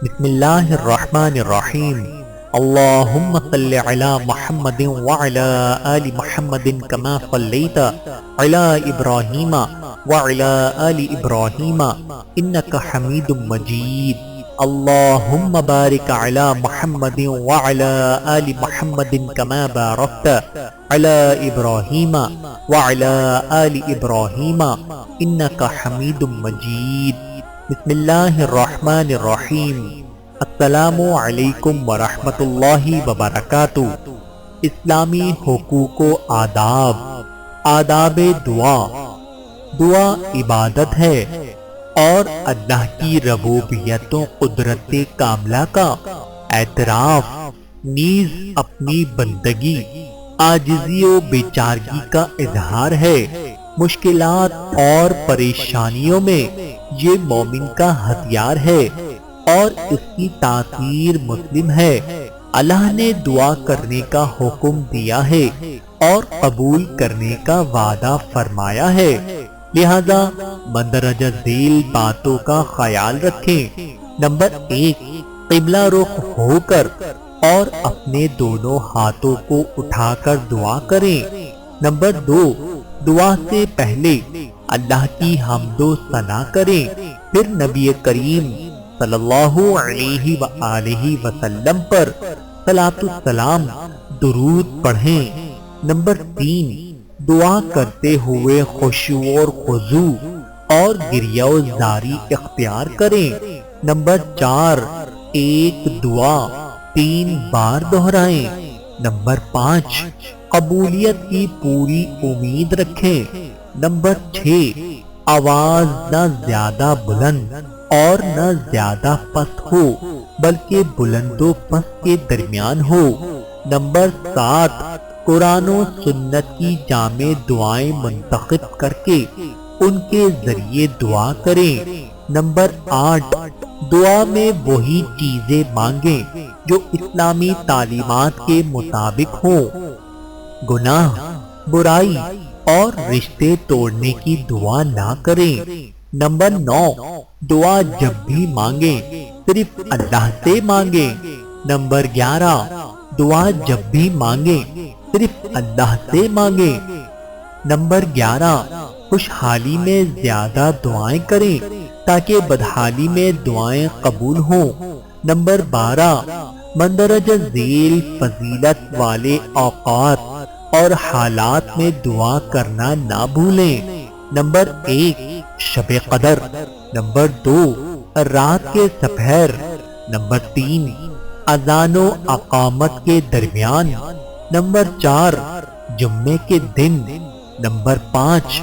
بسم اللہ الرحمن الرحیم اللہم صل علی محمد وعلی آل محمد کما صلیت علی ابراہیم وعلی آل ابراہیم انک حمید مجید اللہم بارک علی محمد وعلی آل محمد کما بارکت علی ابراہیم وعلی آل ابراہیم انک حمید مجید بسم اللہ الرحمن الرحیم السلام علیکم ورحمۃ اللہ وبرکاتہ۔ اسلامی حقوق و آداب دعا عبادت ہے اور اللہ کی ربوبیت و قدرت کاملہ کا اعتراف، نیز اپنی بندگی، عاجزی و بیچارگی کا اظہار ہے۔ مشکلات اور پریشانیوں میں یہ مومن کا ہتھیار ہے اور اس کی تاثیر مسلم ہے۔ اللہ نے دعا کرنے کا حکم دیا ہے اور قبول کرنے کا وعدہ فرمایا ہے، لہذا مندرجہ ذیل باتوں کا خیال رکھیں۔ نمبر 1، قبلہ رخ ہو کر اور اپنے دونوں ہاتھوں کو اٹھا کر دعا کریں۔ نمبر 2، دعا سے پہلے اللہ کی حمد و ثنا کریں، پھر نبی کریم صلی اللہ علیہ وآلہ وسلم پر صلاۃ السلام درود پڑھیں۔ نمبر 3، دعا کرتے ہوئے خشوع اور خضوع اور گریہ و زاری اختیار کریں۔ نمبر 4، ایک دعا 3 بار دہرائیں۔ نمبر 5، قبولیت کی پوری امید رکھیں۔ نمبر 6، آواز نہ زیادہ بلند اور نہ زیادہ پست ہو بلکہ بلند و پست کے درمیان ہو۔ نمبر 7، قرآن و سنت کی جامع دعائیں منتخب کر کے ان کے ذریعے دعا کریں۔ نمبر 8، دعا میں وہی چیزیں مانگیں جو اسلامی تعلیمات کے مطابق ہوں۔ گناہ، برائی اور رشتے توڑنے کی دعا نہ کریں۔ نمبر 9، دعا جب بھی مانگیں صرف اللہ سے مانگیں۔ نمبر 11، دعا جب بھی مانگیں صرف اللہ سے مانگیں۔ نمبر 11، خوشحالی میں زیادہ دعائیں کریں تاکہ بدحالی میں دعائیں قبول ہوں۔ نمبر 12، مندرجہ ذیل فضیلت والے اوقات اور حالات میں دعا کرنا نہ بھولیں۔ نمبر 1، شب قدر۔ نمبر 2، رات کے سپہر۔ نمبر 3، اذان و اقامت کے درمیان۔ نمبر 4، جمعے کے دن۔ نمبر 5،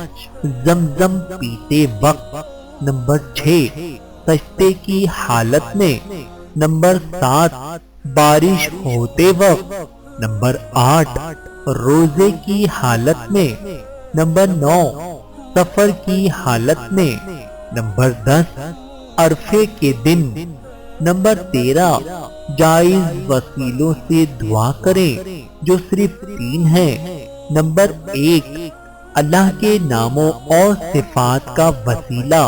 زمزم پیتے وقت۔ نمبر 6، سجدے کی حالت میں۔ نمبر 7، بارش ہوتے وقت۔ نمبر 8، روزے کی حالت میں۔ نمبر 9، سفر کی حالت میں۔ نمبر 10، عرفے کے دن۔ نمبر 13، جائز وسیلوں سے دعا کریں جو صرف 3 ہیں۔ نمبر 1، اللہ کے ناموں اور صفات کا وسیلہ۔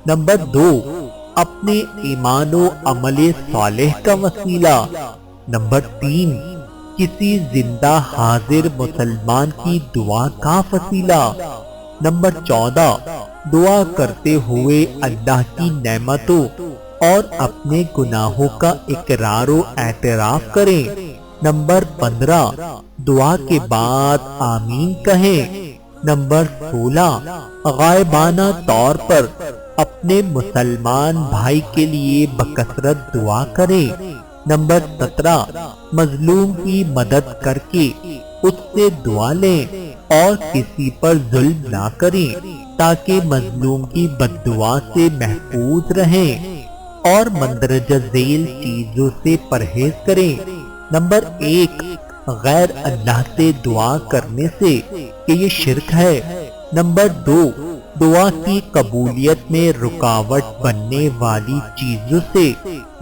نمبر 2، اپنے ایمان و عمل صالح کا وسیلہ۔ نمبر 3، کسی زندہ حاضر مسلمان کی دعا کا وسیلہ۔ نمبر 14، دعا کرتے ہوئے اللہ کی نعمتوں اور اپنے گناہوں کا اقرار و اعتراف کریں۔ نمبر 15، دعا کے بعد آمین کہیں۔ نمبر 16، غائبانہ طور پر اپنے مسلمان بھائی کے لیے بکثرت دعا کریں۔ نمبر 17، مظلوم کی مدد کر کے اس سے دعا لیں اور کسی پر ظلم نہ کریں تاکہ مظلوم کی بد دعا سے محفوظ رہیں اور مندرجہ ذیل چیزوں سے پرہیز کریں۔ نمبر 1، غیر اللہ سے دعا کرنے سے کہ یہ شرک ہے۔ نمبر 2، دعا کی قبولیت میں رکاوٹ بننے والی چیزوں سے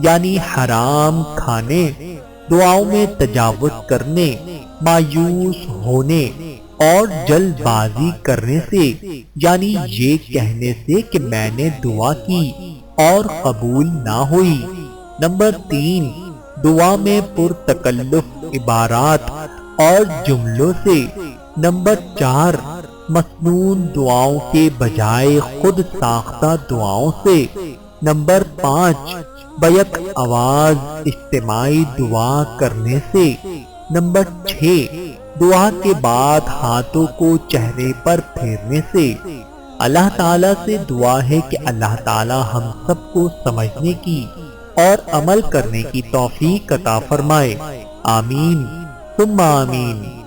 یعنی حرام کھانے، دعاؤں میں تجاوز کرنے، مایوس ہونے اور جلد بازی کرنے سے یعنی یہ کہنے سے کہ میں نے دعا کی اور قبول نہ ہوئی۔ نمبر 3، دعا میں پرتکلف عبارات اور جملوں سے۔ نمبر 4، مسنون دعاؤں کے بجائے خود ساختہ دعاؤں سے۔ نمبر 5، بیک آواز اجتماعی دعا کرنے سے۔ نمبر 6، دعا کے بعد ہاتھوں کو چہرے پر پھیرنے سے۔ اللہ تعالیٰ سے دعا ہے کہ اللہ تعالیٰ ہم سب کو سمجھنے کی اور عمل کرنے کی توفیق عطا فرمائے۔ آمین ثم آمین۔